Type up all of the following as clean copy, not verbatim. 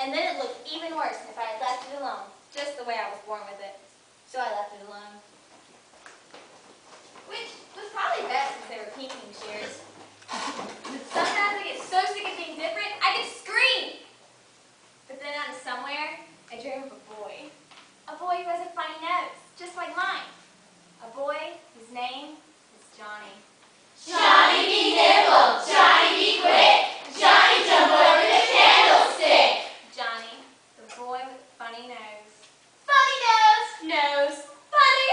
And then it looked even worse if I had left it alone, just the way I was born with it. So I left it alone. Which was probably best since they were pinking shears. But sometimes I get so sick of being different, I could scream! But then out of somewhere, I dream of a boy. A boy who has a funny nose, just like mine. A boy whose name is Johnny. Johnny be nimble, Johnny be quick, Johnny jump over the candlestick. Johnny, the boy with the funny nose. Funny nose. Nose. Funny!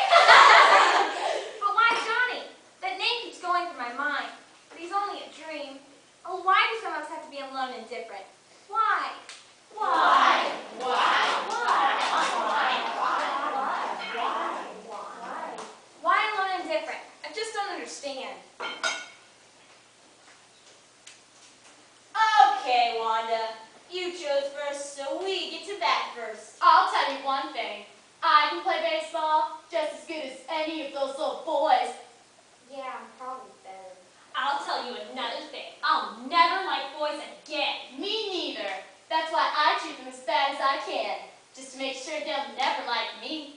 But why Johnny? That name keeps going through my mind. But he's only a dream. Oh, why do some of us have to be alone and different? Why? Why? Why alone and different? I just don't understand. Okay, Wanda. You chose first, so we get to bat first. I'll tell you one thing. I can play baseball just as good as any of those little boys. Yeah, I'm probably better. I'll tell you another thing. I'll never like boys again. Me neither. That's why I treat them as bad as I can, just to make sure they'll never like me.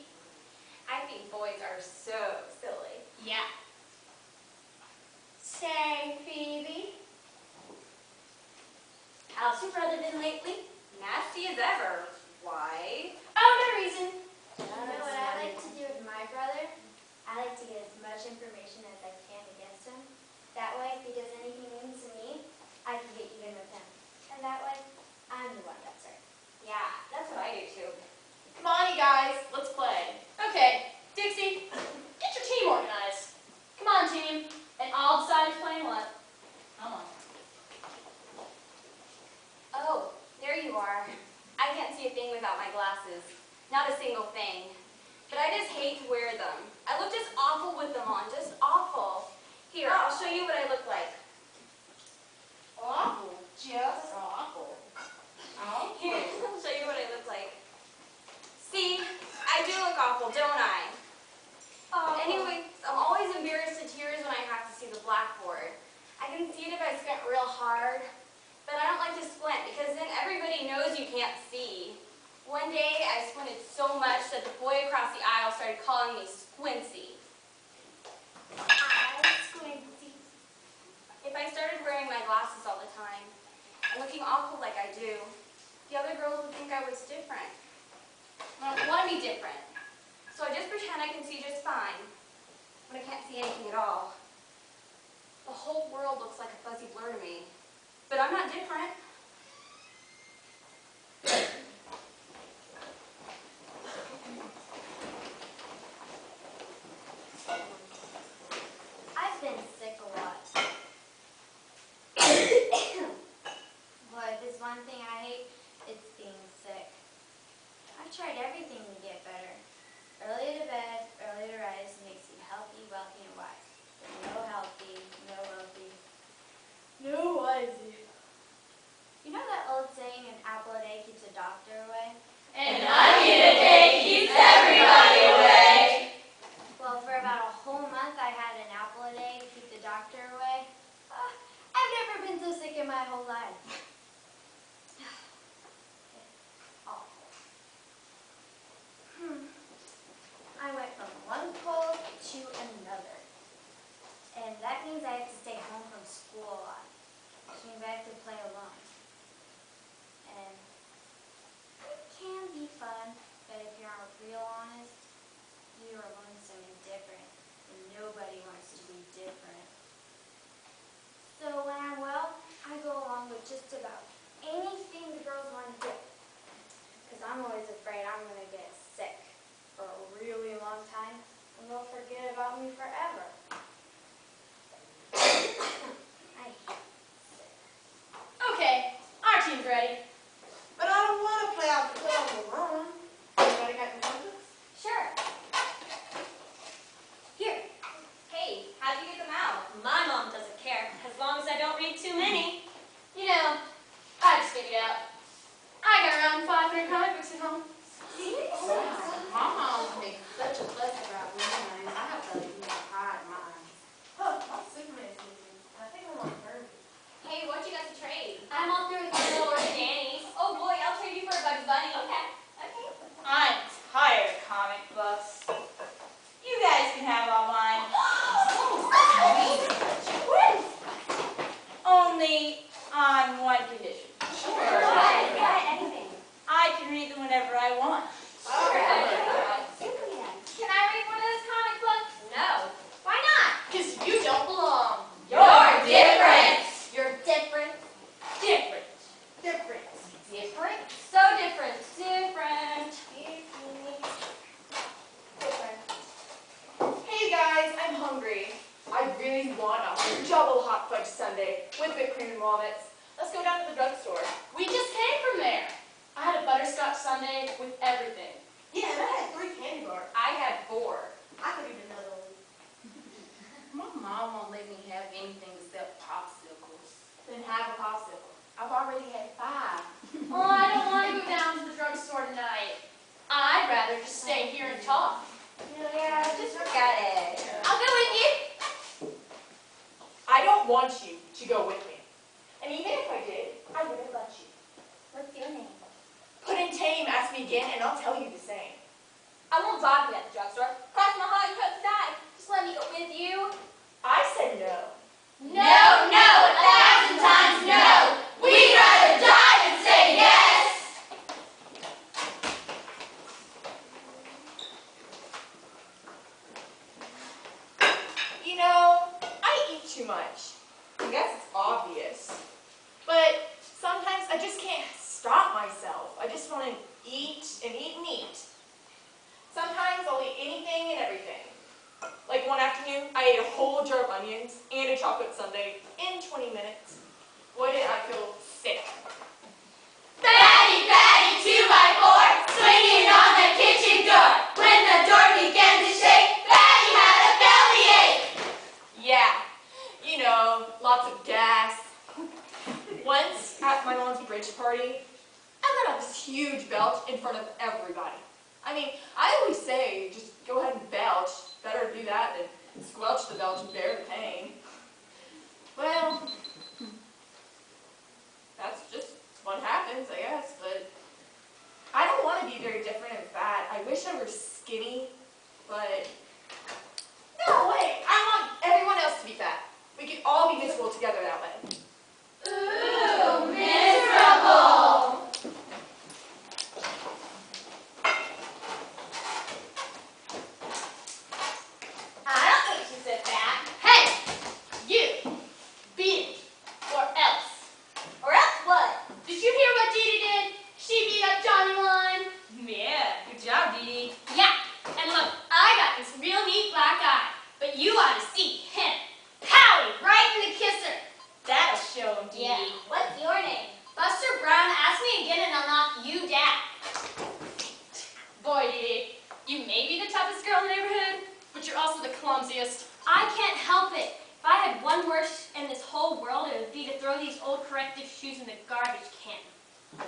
I think boys are so silly. Yeah. Say, Phoebe. How's your brother been lately? Nasty as ever. Why? Oh, no reason. You know what I like to do with my brother? I like to get as much information as I can against him. That way, if he does anything mean to me, I can get even with him. And that way, I'm the one that's right. Yeah, that's what I do too. Come on, you guys. Let's play. Okay, Dixie, get your team organized. Come on, team. And I'll decide who's playing what. Come on. Oh, there you are. I can't see a thing without my glasses. Not a single thing. But I just hate to wear them. I look just awful with them on, just awful. Here, I'll show you what I look like. Awful. Just awful. Here, I'll show you what I look like. See, I do look awful, don't I? Anyway, I'm always embarrassed to tears when I have to see the blackboard. I can see it if I squint real hard, but I don't like to squint because then everybody knows you can't see. One day, I squinted so much that the boy across the aisle started calling me Squincy. Squincy. If I started wearing my glasses all the time and looking awful like I do, the other girls would think I was different. I don't want to be different. So I just pretend I can see just fine when I can't see anything at all. The whole world looks like a fuzzy blur to me. But I'm not different. I've been sick a lot. But if there's one thing I hate, it's being sick. I've tried everything to get better. Early to bed, early to rise makes you healthy, wealthy, and wise. But no healthy, no wealthy, no wisey. You know that old saying, an apple a day keeps a doctor away? An onion a day keeps everybody away. Well, for about a whole month, I had an apple a day to keep the doctor away. I've never been so sick in my whole life. It's awful. I went from one cold to another. And that means I have to stay home from school a lot. Which means I have to play alone. And it can be fun, but if you're real honest, you are lonesome and different, and nobody wants to be different. So when I'm well, I go along with just about anything the girls want to do. Because I'm always afraid I'm going to get sick for a really long time, and they'll forget about me forever. I hate sick. Okay, our team's ready. But I don't want to play out the 12 alone. Anybody got the numbers? Sure. Here. Hey, how'd you get them out? My mom doesn't care, as long as I don't read too many. You know, I just figured out. I got around 500 comic books at home. My mom makes such a fuss about mine. I have to leave my hide mine. Oh, my Superman season. I think I'm on 30. Hey, what you got to trade? I'm all through with the little Danny's. Oh boy, I'll trade you for ask me again, and I'll tell you the same. I won't drive you at the drugstore. Cross my heart and hope to die. Just let me go with you. I said no. No, no, 1,000 times no. We'd rather die than say yes. You know, I eat too much. I guess it's obvious. But sometimes I just can't stop myself. I just want to eat and eat and eat. Sometimes I'll eat anything and everything. Like one afternoon, I ate a whole jar of onions and a chocolate sundae in 20 minutes. Boy, did I feel sick. Fatty, fatty, 2x4, swinging on the kitchen door. When the door began to shake, Fatty had a bellyache. Yeah, you know, lots of gas. Once at my mom's bridge party, I let out this huge belch in front of everybody. I mean, I always say, just go ahead and belch. Better do that than squelch the belch and bear the pain. Well, that's just what happens, I guess, but I don't want to be very different and fat. I wish I were skinny, but